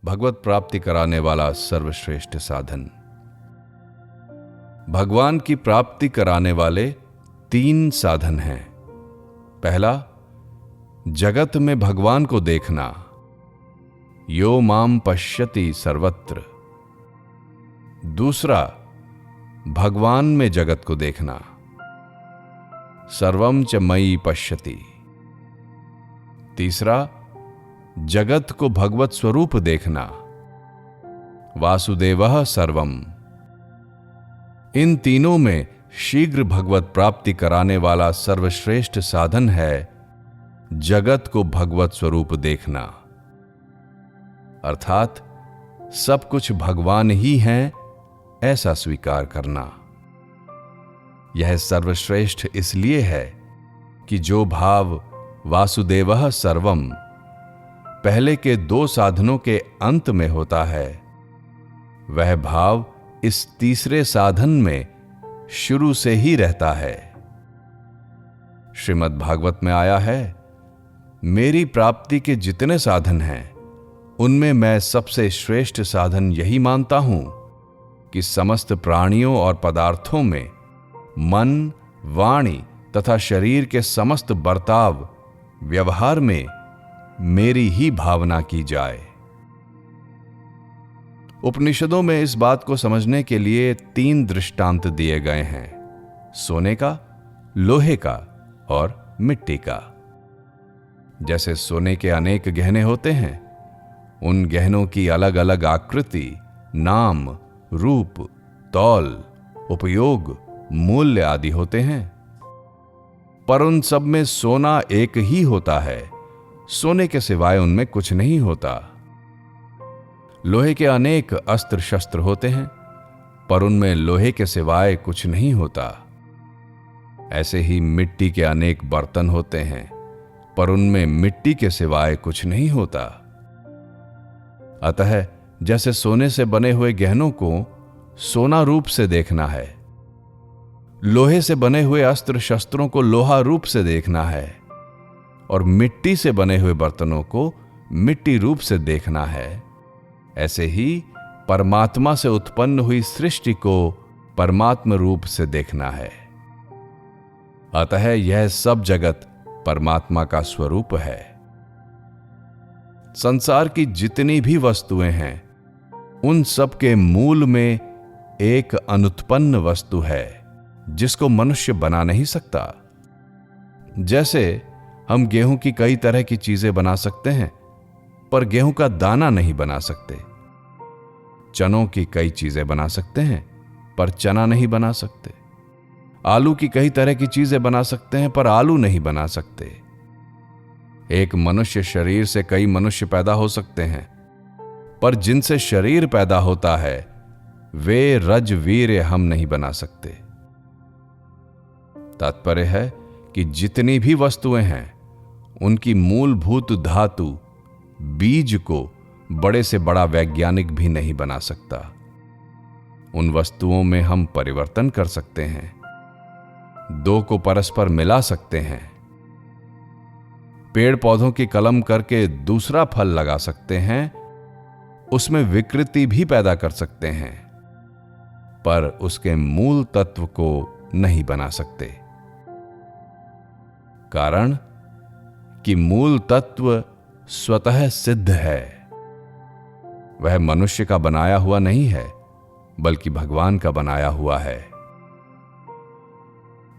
भगवत प्राप्ति कराने वाला सर्वश्रेष्ठ साधन। भगवान की प्राप्ति कराने वाले 3 साधन हैं। पहला, जगत में भगवान को देखना, यो माम पश्यति सर्वत्र। दूसरा, भगवान में जगत को देखना, सर्वम च मयि पश्यति। तीसरा, जगत को भगवत स्वरूप देखना, वासुदेवः सर्वम। इन तीनों में शीघ्र भगवत प्राप्ति कराने वाला सर्वश्रेष्ठ साधन है जगत को भगवत स्वरूप देखना, अर्थात सब कुछ भगवान ही हैं ऐसा स्वीकार करना। यह सर्वश्रेष्ठ इसलिए है कि जो भाव वासुदेवः सर्वम पहले के 2 साधनों के अंत में होता है, वह भाव इस तीसरे साधन में शुरू से ही रहता है। श्रीमद् भागवत में आया है, मेरी प्राप्ति के जितने साधन हैं उनमें मैं सबसे श्रेष्ठ साधन यही मानता हूं कि समस्त प्राणियों और पदार्थों में मन, वाणी तथा शरीर के समस्त बर्ताव व्यवहार में मेरी ही भावना की जाए। उपनिषदों में इस बात को समझने के लिए 3 दृष्टांत दिए गए हैं, सोने का, लोहे का और मिट्टी का। जैसे सोने के अनेक गहने होते हैं, उन गहनों की अलग अलग आकृति, नाम, रूप, तौल, उपयोग, मूल्य आदि होते हैं, पर उन सब में सोना एक ही होता है। सोने के सिवाय उनमें कुछ नहीं होता। लोहे के अनेक अस्त्र शस्त्र होते हैं, पर उनमें लोहे के सिवाय कुछ नहीं होता। ऐसे ही मिट्टी के अनेक बर्तन होते हैं, पर उनमें मिट्टी के सिवाय कुछ नहीं होता। अतः जैसे सोने से बने हुए गहनों को सोना रूप से देखना है, लोहे से बने हुए अस्त्र शस्त्रों को लोहा रूप से देखना है, और मिट्टी से बने हुए बर्तनों को मिट्टी रूप से देखना है, ऐसे ही परमात्मा से उत्पन्न हुई सृष्टि को परमात्म रूप से देखना है। अतः यह सब जगत परमात्मा का स्वरूप है। संसार की जितनी भी वस्तुएं हैं, उन सब के मूल में एक अनुत्पन्न वस्तु है जिसको मनुष्य बना नहीं सकता। जैसे हम गेहूं की कई तरह की चीजें बना सकते हैं, पर गेहूं का दाना नहीं बना सकते। चनों की कई चीजें बना सकते हैं, पर चना नहीं बना सकते। आलू की कई तरह की चीजें बना सकते हैं, पर आलू नहीं बना सकते। एक मनुष्य शरीर से कई मनुष्य पैदा हो सकते हैं, पर जिनसे शरीर पैदा होता है वे रज वीर्य हम नहीं बना सकते। तात्पर्य है कि जितनी भी वस्तुएं हैं, उनकी मूलभूत धातु बीज को बड़े से बड़ा वैज्ञानिक भी नहीं बना सकता। उन वस्तुओं में हम परिवर्तन कर सकते हैं, 2 को परस्पर मिला सकते हैं, पेड़ पौधों की कलम करके दूसरा फल लगा सकते हैं, उसमें विकृति भी पैदा कर सकते हैं, पर उसके मूल तत्व को नहीं बना सकते। कारण कि मूल तत्व स्वतः सिद्ध है। वह मनुष्य का बनाया हुआ नहीं है, बल्कि भगवान का बनाया हुआ है।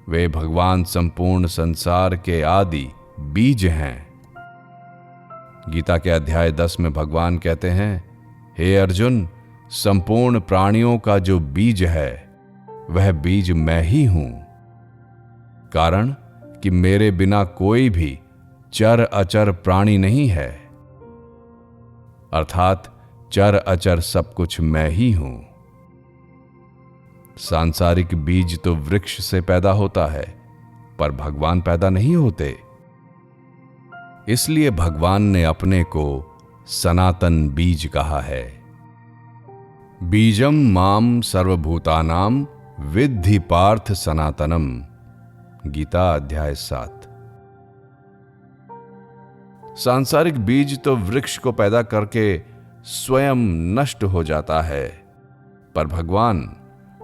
वे भगवान संपूर्ण संसार के आदि बीज हैं। गीता के अध्याय 10 में भगवान कहते हैं, हे अर्जुन, संपूर्ण प्राणियों का जो बीज है वह बीज मैं ही हूं। कारण कि मेरे बिना कोई भी चर अचर प्राणी नहीं है, अर्थात चर अचर सब कुछ मैं ही हूं। सांसारिक बीज तो वृक्ष से पैदा होता है, पर भगवान पैदा नहीं होते। इसलिए भगवान ने अपने को सनातन बीज कहा है। बीजम माम सर्वभूतानाम विद्धि पार्थ सनातनम। गीता अध्याय 7। सांसारिक बीज तो वृक्ष को पैदा करके स्वयं नष्ट हो जाता है, पर भगवान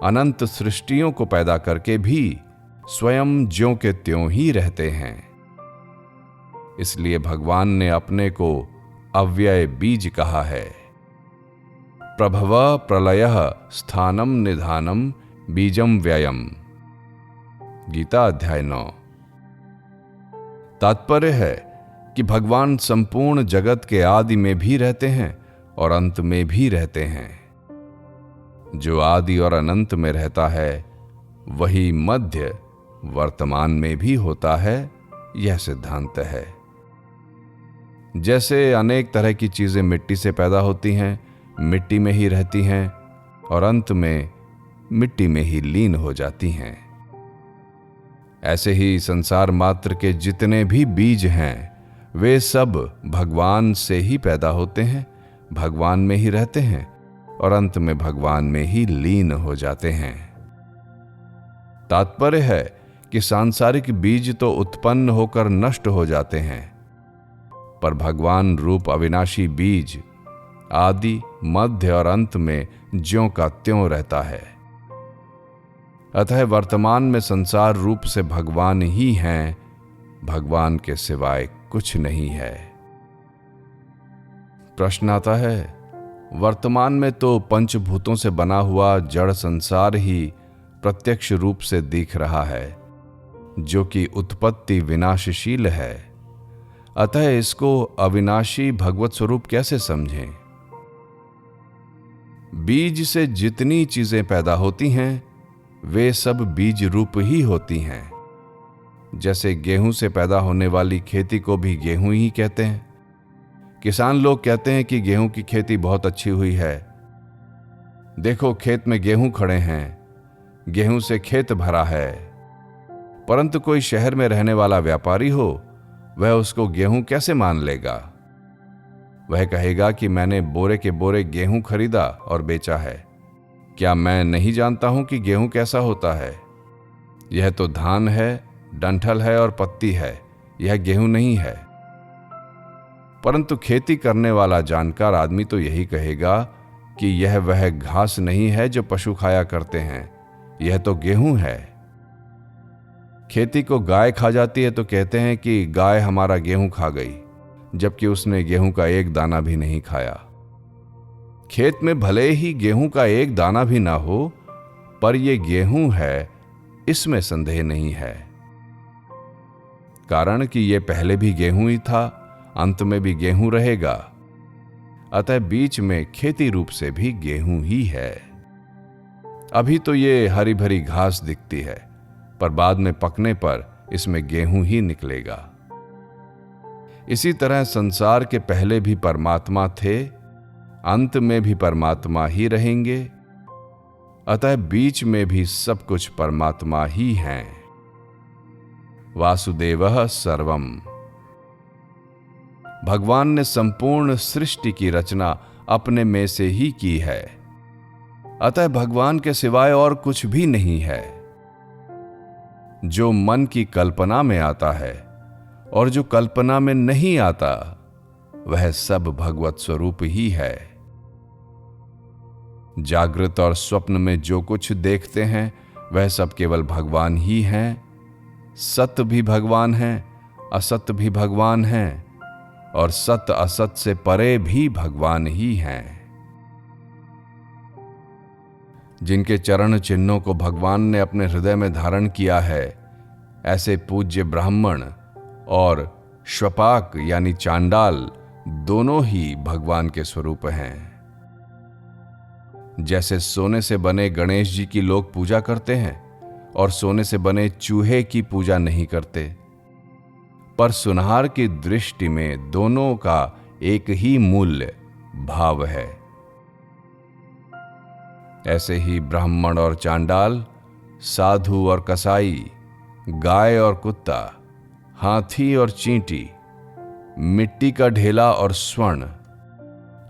अनंत सृष्टियों को पैदा करके भी स्वयं ज्यों के त्यों ही रहते हैं। इसलिए भगवान ने अपने को अव्यय बीज कहा है। प्रभव प्रलयः स्थानम निधानम बीजम व्ययम। गीता अध्याय 9। तात्पर्य है कि भगवान संपूर्ण जगत के आदि में भी रहते हैं और अंत में भी रहते हैं। जो आदि और अनंत में रहता है वही मध्य वर्तमान में भी होता है, यह सिद्धांत है। जैसे अनेक तरह की चीजें मिट्टी से पैदा होती हैं, मिट्टी में ही रहती हैं और अंत में मिट्टी में ही लीन हो जाती हैं, ऐसे ही संसार मात्र के जितने भी बीज हैं वे सब भगवान से ही पैदा होते हैं, भगवान में ही रहते हैं और अंत में भगवान में ही लीन हो जाते हैं। तात्पर्य है कि सांसारिक बीज तो उत्पन्न होकर नष्ट हो जाते हैं, पर भगवान रूप अविनाशी बीज आदि मध्य और अंत में ज्यों का त्यों रहता है। अतः वर्तमान में संसार रूप से भगवान ही हैं, भगवान के सिवाय कुछ नहीं है। प्रश्न आता है, वर्तमान में तो पंचभूतों से बना हुआ जड़ संसार ही प्रत्यक्ष रूप से दिख रहा है, जो कि उत्पत्ति विनाशशील है। अतः इसको अविनाशी भगवत स्वरूप कैसे समझें? बीज से जितनी चीजें पैदा होती हैं वे सब बीज रूप ही होती हैं। जैसे गेहूं से पैदा होने वाली खेती को भी गेहूं ही कहते हैं। किसान लोग कहते हैं कि गेहूं की खेती बहुत अच्छी हुई है। देखो खेत में गेहूं खड़े हैं, गेहूं से खेत भरा है। परंतु कोई शहर में रहने वाला व्यापारी हो, वह उसको गेहूं कैसे मान लेगा? वह कहेगा कि मैंने बोरे के बोरे गेहूं खरीदा और बेचा है। क्या मैं नहीं जानता हूं कि गेहूं कैसा होता है? यह तो धान है, डंठल है और पत्ती है, यह गेहूं नहीं है। परंतु खेती करने वाला जानकार आदमी तो यही कहेगा कि यह वह घास नहीं है जो पशु खाया करते हैं, यह तो गेहूं है। खेती को गाय खा जाती है तो कहते हैं कि गाय हमारा गेहूं खा गई, जबकि उसने गेहूं का एक दाना भी नहीं खाया। खेत में भले ही गेहूं का एक दाना भी ना हो, पर यह गेहूं है, इसमें संदेह नहीं है। कारण कि यह पहले भी गेहूं ही था, अंत में भी गेहूं रहेगा। अतः बीच में खेती रूप से भी गेहूं ही है। अभी तो ये हरी भरी घास दिखती है, पर बाद में पकने पर इसमें गेहूं ही निकलेगा। इसी तरह संसार के पहले भी परमात्मा थे, अंत में भी परमात्मा ही रहेंगे। अतः बीच में भी सब कुछ परमात्मा ही हैं। वासुदेवः सर्वम। भगवान ने संपूर्ण सृष्टि की रचना अपने में से ही की है। अतः भगवान के सिवाय और कुछ भी नहीं है। जो मन की कल्पना में आता है और जो कल्पना में नहीं आता, वह सब भगवत स्वरूप ही है। जागृत और स्वप्न में जो कुछ देखते हैं वह सब केवल भगवान ही हैं। सत्य भी भगवान हैं, असत्य भी भगवान हैं और सत्य असत से परे भी भगवान ही हैं। जिनके चरण चिन्हों को भगवान ने अपने हृदय में धारण किया है, ऐसे पूज्य ब्राह्मण और श्वपाक यानी चांडाल दोनों ही भगवान के स्वरूप हैं। जैसे सोने से बने गणेश जी की लोग पूजा करते हैं और सोने से बने चूहे की पूजा नहीं करते, पर सुनहार की दृष्टि में दोनों का एक ही मूल्य भाव है। ऐसे ही ब्राह्मण और चांडाल, साधु और कसाई, गाय और कुत्ता, हाथी और चींटी, मिट्टी का ढेला और स्वर्ण,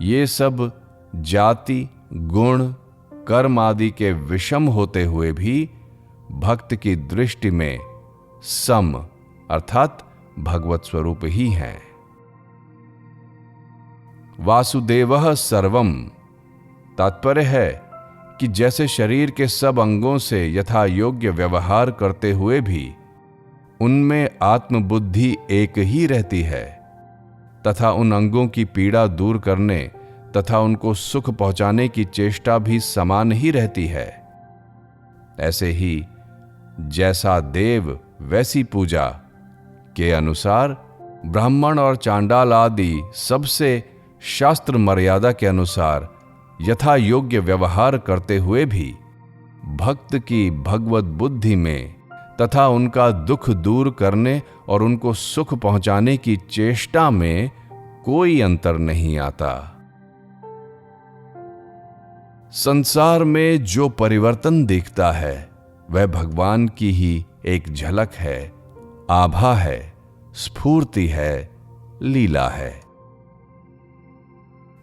ये सब जाति, गुण, कर्म आदि के विषम होते हुए भी भक्त की दृष्टि में सम अर्थात भगवत स्वरूप ही हैं। वासुदेवः सर्वम। तात्पर्य है कि जैसे शरीर के सब अंगों से यथा योग्य व्यवहार करते हुए भी उनमें आत्मबुद्धि एक ही रहती है, तथा उन अंगों की पीड़ा दूर करने तथा उनको सुख पहुंचाने की चेष्टा भी समान ही रहती है, ऐसे ही जैसा देव वैसी पूजा के अनुसार ब्राह्मण और चांडाल आदि सबसे शास्त्र मर्यादा के अनुसार यथा योग्य व्यवहार करते हुए भी भक्त की भगवत बुद्धि में तथा उनका दुख दूर करने और उनको सुख पहुंचाने की चेष्टा में कोई अंतर नहीं आता। संसार में जो परिवर्तन दिखता है वह भगवान की ही एक झलक है, आभा है, स्फूर्ति है, लीला है।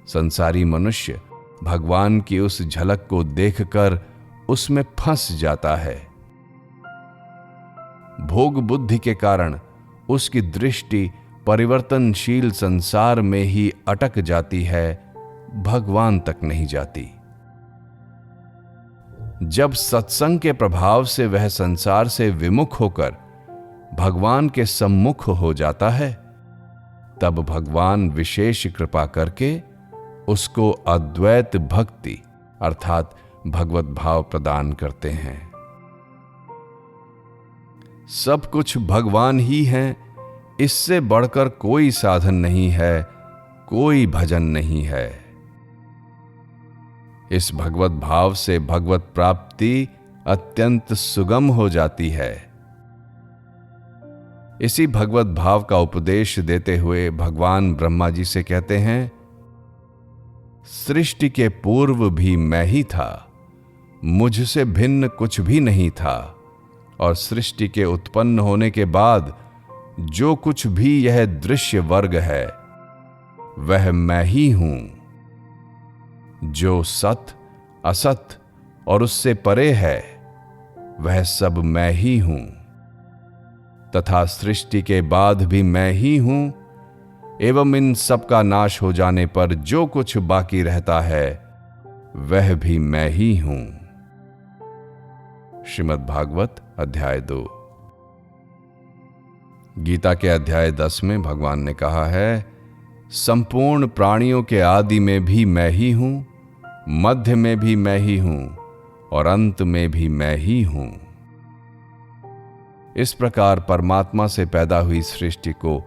संसारी मनुष्य भगवान की उस झलक को देखकर उसमें फंस जाता है। भोग बुद्धि के कारण उसकी दृष्टि परिवर्तनशील संसार में ही अटक जाती है, भगवान तक नहीं जाती। जब सत्संग के प्रभाव से वह संसार से विमुख होकर भगवान के सम्मुख हो जाता है, तब भगवान विशेष कृपा करके उसको अद्वैत भक्ति अर्थात भगवत भाव प्रदान करते हैं। सब कुछ भगवान ही हैं, इससे बढ़कर कोई साधन नहीं है, कोई भजन नहीं है। इस भगवत भाव से भगवत प्राप्ति अत्यंत सुगम हो जाती है। इसी भगवत भाव का उपदेश देते हुए भगवान ब्रह्मा जी से कहते हैं, सृष्टि के पूर्व भी मैं ही था, मुझसे भिन्न कुछ भी नहीं था, और सृष्टि के उत्पन्न होने के बाद जो कुछ भी यह दृश्य वर्ग है वह मैं ही हूं। जो सत, असत और उससे परे है वह सब मैं ही हूं, तथा सृष्टि के बाद भी मैं ही हूं, एवं इन सब का नाश हो जाने पर जो कुछ बाकी रहता है वह भी मैं ही हूं। श्रीमद् भागवत अध्याय 2। गीता के अध्याय 10 में भगवान ने कहा है, संपूर्ण प्राणियों के आदि में भी मैं ही हूं, मध्य में भी मैं ही हूं और अंत में भी मैं ही हूं। इस प्रकार परमात्मा से पैदा हुई सृष्टि को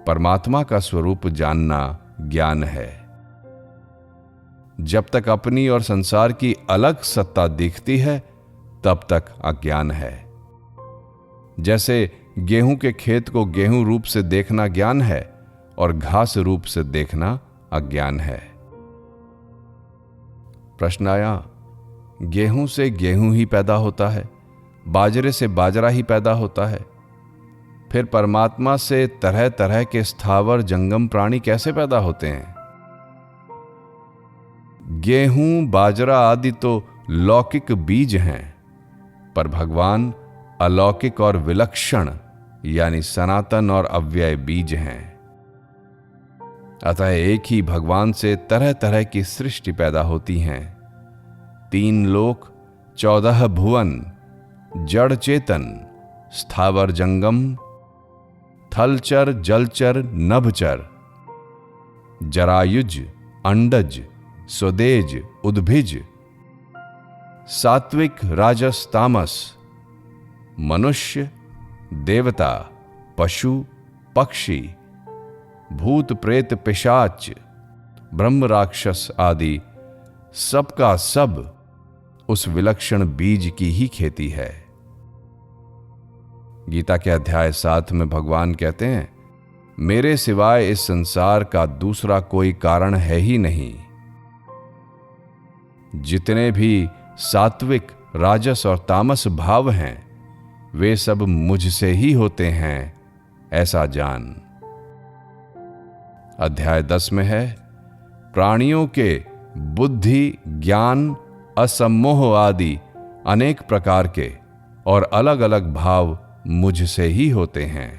परमात्मा का स्वरूप जानना ज्ञान है। जब तक अपनी और संसार की अलग सत्ता दिखती है तब तक अज्ञान है। जैसे गेहूं के खेत को गेहूं रूप से देखना ज्ञान है और घास रूप से देखना अज्ञान है। प्रश्न आया, गेहूं से गेहूं ही पैदा होता है, बाजरे से बाजरा ही पैदा होता है, फिर परमात्मा से तरह तरह के स्थावर जंगम प्राणी कैसे पैदा होते हैं? गेहूं, बाजरा आदि तो लौकिक बीज हैं, पर भगवान अलौकिक और विलक्षण यानी सनातन और अव्यय बीज हैं। अतः एक ही भगवान से तरह तरह की सृष्टि पैदा होती हैं। 3 लोक, 14 भुवन, जड़ चेतन, स्थावर जंगम, थलचर, जलचर, नभचर, जरायुज, अंडज, स्वदेज, उद्भिज, सात्विक, राजस, तामस, मनुष्य, देवता, पशु, पक्षी, भूत, प्रेत, पिशाच, ब्रह्म, राक्षस आदि सबका सब उस विलक्षण बीज की ही खेती है। गीता के अध्याय 7 में भगवान कहते हैं, मेरे सिवाय इस संसार का दूसरा कोई कारण है ही नहीं। जितने भी सात्विक, राजस और तामस भाव हैं वे सब मुझसे ही होते हैं, ऐसा जान। अध्याय 10 में है, प्राणियों के बुद्धि, ज्ञान, असम्मोह आदि अनेक प्रकार के और अलग अलग भाव मुझसे ही होते हैं।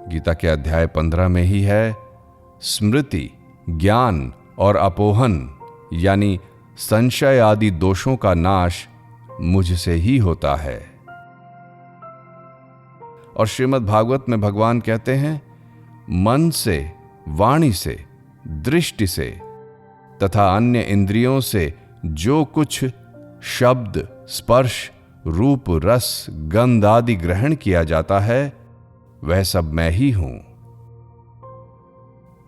गीता के अध्याय 15 में ही है, स्मृति, ज्ञान और अपोहन यानी संशय आदि दोषों का नाश मुझसे ही होता है। और श्रीमद् भागवत में भगवान कहते हैं, मन से, वाणी से, दृष्टि से तथा अन्य इंद्रियों से जो कुछ शब्द, स्पर्श, रूप, रस, गंध आदि ग्रहण किया जाता है वह सब मैं ही हूं।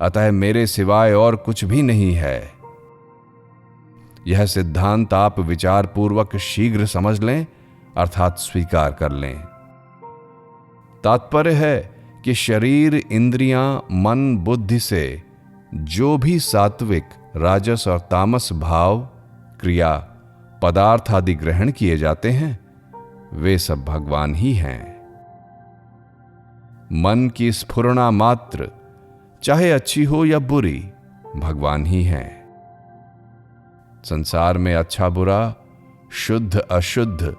अतः मेरे सिवाय और कुछ भी नहीं है। यह सिद्धांत आप विचार पूर्वक शीघ्र समझ लें अर्थात स्वीकार कर लें। तात्पर्य है कि शरीर, इंद्रियां, मन, बुद्धि से जो भी सात्विक, राजस और तामस भाव, क्रिया, पदार्थ आदि ग्रहण किए जाते हैं वे सब भगवान ही हैं। मन की स्फुरणा मात्र, चाहे अच्छी हो या बुरी, भगवान ही हैं। संसार में अच्छा बुरा, शुद्ध अशुद्ध,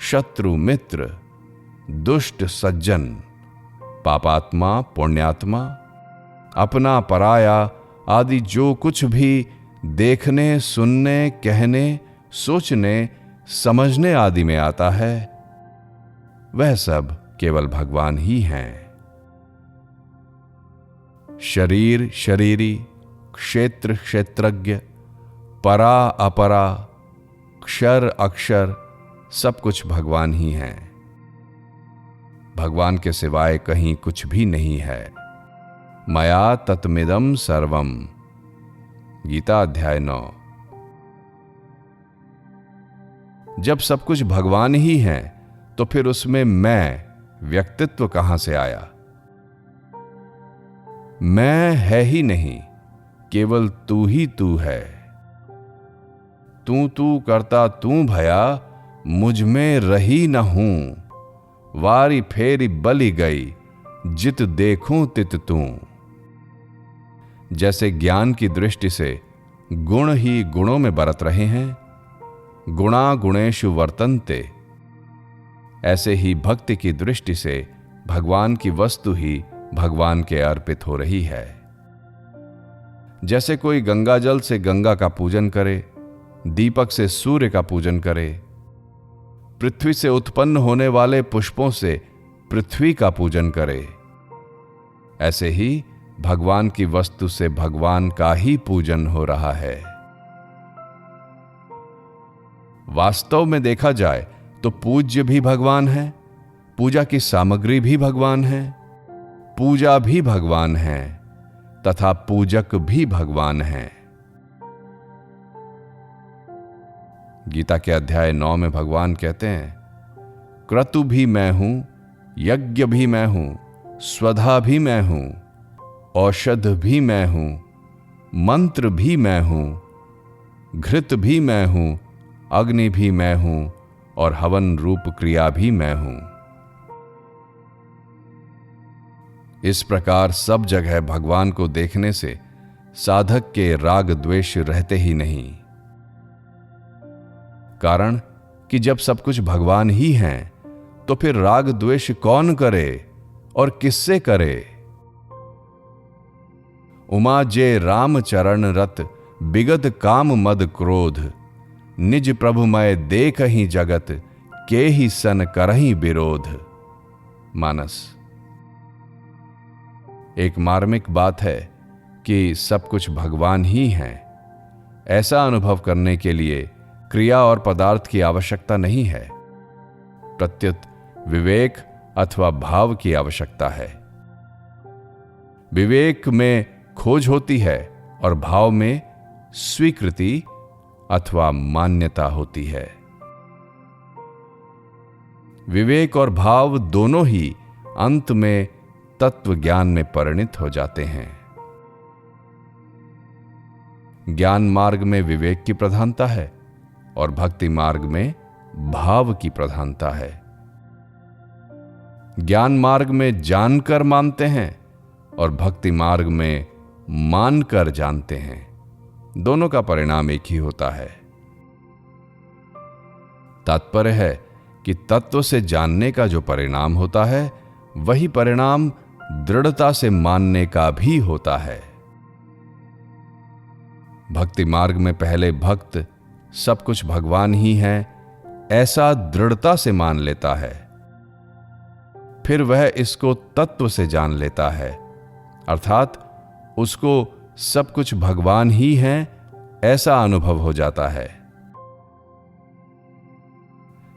शत्रु मित्र, दुष्ट सज्जन, पापात्मा पुण्यात्मा, अपना पराया आदि जो कुछ भी देखने, सुनने, कहने, सोचने, समझने आदि में आता है वह सब केवल भगवान ही हैं। शरीर, शरीरी, क्षेत्र, क्षेत्रज्ञ, परा, अपरा, क्षर, अक्षर सब कुछ भगवान ही हैं। भगवान के सिवाय कहीं कुछ भी नहीं है। मया तत्मिदं सर्वम, गीता अध्याय 9। जब सब कुछ भगवान ही है तो फिर उसमें मैं, व्यक्तित्व कहां से आया? मैं है ही नहीं, केवल तू ही तू है। तू तू करता तू भया, मुझ में रही न हूं। वारी फेरी बली गई, जित देखूं तित तू। जैसे ज्ञान की दृष्टि से गुण ही गुणों में बरत रहे हैं, गुणा गुणेषु वर्तन्ते, ऐसे ही भक्ति की दृष्टि से भगवान की वस्तु ही भगवान के अर्पित हो रही है। जैसे कोई गंगा जल से गंगा का पूजन करे, दीपक से सूर्य का पूजन करे, पृथ्वी से उत्पन्न होने वाले पुष्पों से पृथ्वी का पूजन करे, ऐसे ही भगवान की वस्तु से भगवान का ही पूजन हो रहा है। वास्तव में देखा जाए तो पूज्य भी भगवान है, पूजा की सामग्री भी भगवान है, पूजा भी भगवान है तथा पूजक भी भगवान है। गीता के अध्याय 9 में भगवान कहते हैं, क्रतु भी मैं हूं, यज्ञ भी मैं हूं, स्वधा भी मैं हूं, औषध भी मैं हूं, मंत्र भी मैं हूं, घृत भी मैं हूं, अग्नि भी मैं हूं और हवन रूप क्रिया भी मैं हूं। इस प्रकार सब जगह भगवान को देखने से साधक के राग द्वेष रहते ही नहीं। कारण कि जब सब कुछ भगवान ही हैं तो फिर राग द्वेष कौन करे और किससे करे? उमा जे राम चरण रत, बिगत काम मद क्रोध, निज प्रभुमय देख ही जगत, के ही सन करही विरोध। मानस। एक मार्मिक बात है कि सब कुछ भगवान ही हैं। ऐसा अनुभव करने के लिए क्रिया और पदार्थ की आवश्यकता नहीं है, प्रत्युत विवेक अथवा भाव की आवश्यकता है। विवेक में खोज होती है और भाव में स्वीकृति अथवा मान्यता होती है। विवेक और भाव दोनों ही अंत में तत्व ज्ञान में परिणत हो जाते हैं। ज्ञान मार्ग में विवेक की प्रधानता है और भक्ति मार्ग में भाव की प्रधानता है। ज्ञान मार्ग में जानकर मानते हैं और भक्ति मार्ग में मानकर जानते हैं। दोनों का परिणाम एक ही होता है। तात्पर्य है कि तत्व से जानने का जो परिणाम होता है वही परिणाम दृढ़ता से मानने का भी होता है। भक्ति मार्ग में पहले भक्त सब कुछ भगवान ही है ऐसा दृढ़ता से मान लेता है, फिर वह इसको तत्व से जान लेता है, अर्थात उसको सब कुछ भगवान ही है ऐसा अनुभव हो जाता है।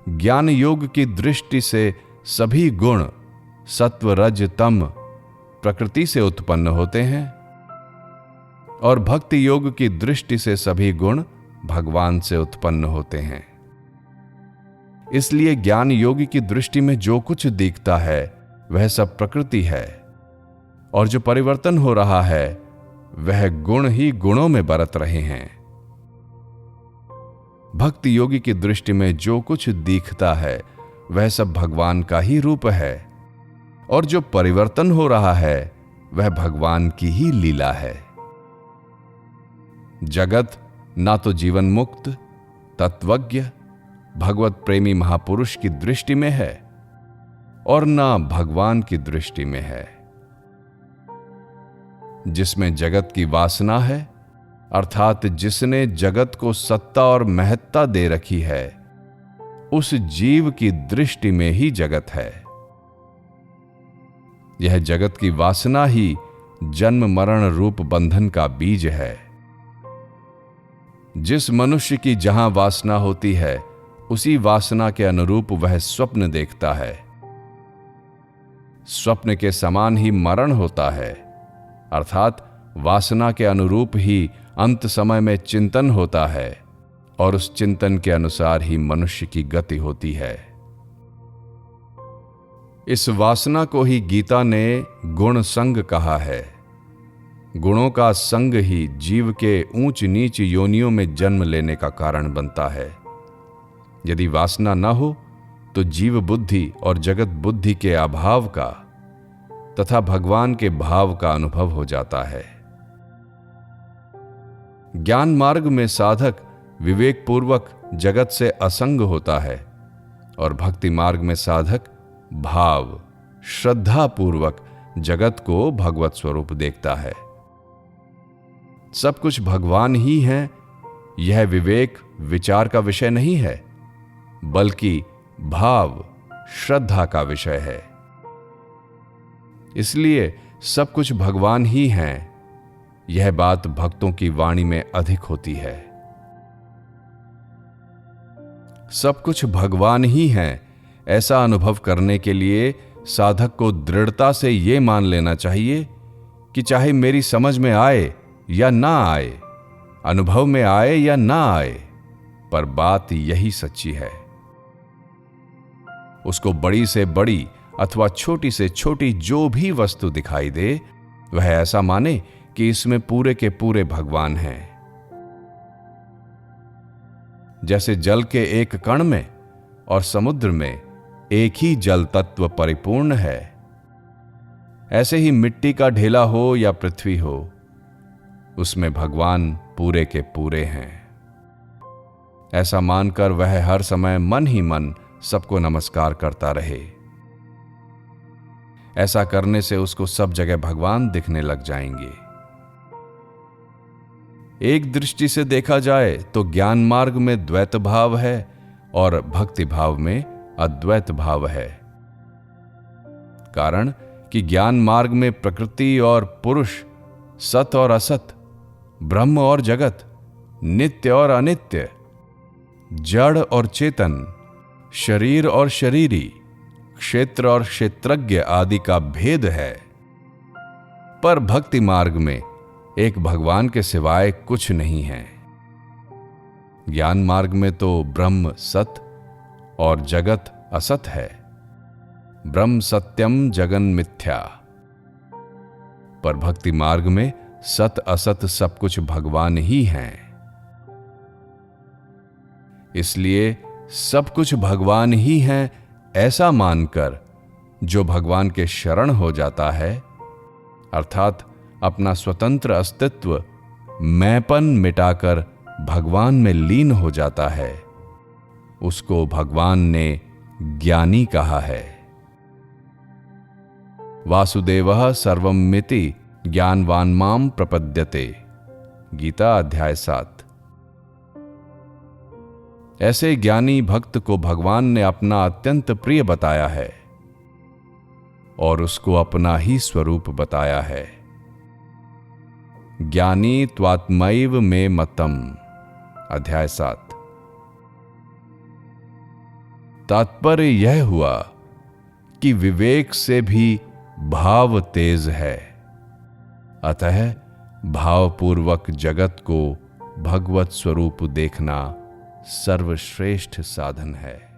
ज्ञान योग की दृष्टि से सभी गुण सत्व रज तम प्रकृति से उत्पन्न होते हैं और भक्ति योग की दृष्टि से सभी गुण भगवान से उत्पन्न होते हैं। इसलिए ज्ञान योगी की दृष्टि में जो कुछ दिखता है वह सब प्रकृति है और जो परिवर्तन हो रहा है वह गुण ही गुणों में बरत रहे हैं। भक्ति योगी की दृष्टि में जो कुछ दिखता है वह सब भगवान का ही रूप है और जो परिवर्तन हो रहा है वह भगवान की ही लीला है। जगत ना तो जीवन मुक्त तत्वज्ञ भगवत प्रेमी महापुरुष की दृष्टि में है और ना भगवान की दृष्टि में है। जिसमें जगत की वासना है, अर्थात जिसने जगत को सत्ता और महत्ता दे रखी है, उस जीव की दृष्टि में ही जगत है। यह जगत की वासना ही जन्म मरण रूप बंधन का बीज है। जिस मनुष्य की जहां वासना होती है उसी वासना के अनुरूप वह स्वप्न देखता है। स्वप्न के समान ही मरण होता है, अर्थात वासना के अनुरूप ही अंत समय में चिंतन होता है और उस चिंतन के अनुसार ही मनुष्य की गति होती है। इस वासना को ही गीता ने गुण संग कहा है। गुणों का संग ही जीव के ऊंच नीच योनियों में जन्म लेने का कारण बनता है। यदि वासना न हो तो जीव बुद्धि और जगत बुद्धि के अभाव का तथा भगवान के भाव का अनुभव हो जाता है। ज्ञान मार्ग में साधक विवेक पूर्वक जगत से असंग होता है और भक्ति मार्ग में साधक भाव श्रद्धा पूर्वक जगत को भगवत स्वरूप देखता है। सब कुछ भगवान ही है, यह विवेक विचार का विषय नहीं है, बल्कि भाव श्रद्धा का विषय है। इसलिए सब कुछ भगवान ही है, यह बात भक्तों की वाणी में अधिक होती है। सब कुछ भगवान ही है ऐसा अनुभव करने के लिए साधक को दृढ़ता से यह मान लेना चाहिए कि चाहे मेरी समझ में आए या ना आए, अनुभव में आए या ना आए, पर बात यही सच्ची है। उसको बड़ी से बड़ी अथवा छोटी से छोटी जो भी वस्तु दिखाई दे वह ऐसा माने कि इसमें पूरे के पूरे भगवान हैं। जैसे जल के एक कण में और समुद्र में एक ही जल तत्व परिपूर्ण है, ऐसे ही मिट्टी का ढेला हो या पृथ्वी हो, उसमें भगवान पूरे के पूरे हैं। ऐसा मानकर वह हर समय मन ही मन सबको नमस्कार करता रहे। ऐसा करने से उसको सब जगह भगवान दिखने लग जाएंगे। एक दृष्टि से देखा जाए तो ज्ञान मार्ग में द्वैत भाव है और भक्ति भाव में अद्वैत भाव है। कारण कि ज्ञान मार्ग में प्रकृति और पुरुष, सत और असत, ब्रह्म और जगत, नित्य और अनित्य, जड़ और चेतन, शरीर और शरीरी, क्षेत्र और क्षेत्रज्ञ आदि का भेद है। पर भक्ति मार्ग में एक भगवान के सिवाय कुछ नहीं है। ज्ञान मार्ग में तो ब्रह्म सत और जगत असत है। ब्रह्म सत्यम जगन मिथ्या। पर भक्ति मार्ग में सत असत सब कुछ भगवान ही हैं। इसलिए सब कुछ भगवान ही हैं ऐसा मानकर जो भगवान के शरण हो जाता है, अर्थात अपना स्वतंत्र अस्तित्व मैंपन मिटाकर भगवान में लीन हो जाता है, उसको भगवान ने ज्ञानी कहा है। वासुदेवः सर्वमिति ज्ञानवान माम प्रपद्यते गीता अध्याय 7। ऐसे ज्ञानी भक्त को भगवान ने अपना अत्यंत प्रिय बताया है और उसको अपना ही स्वरूप बताया है। ज्ञानी त्वात्मैव मे मतम अध्याय 7। तात्पर्य यह हुआ कि विवेक से भी भाव तेज है, अतः भावपूर्वक जगत को भगवत स्वरूप देखना सर्वश्रेष्ठ साधन है।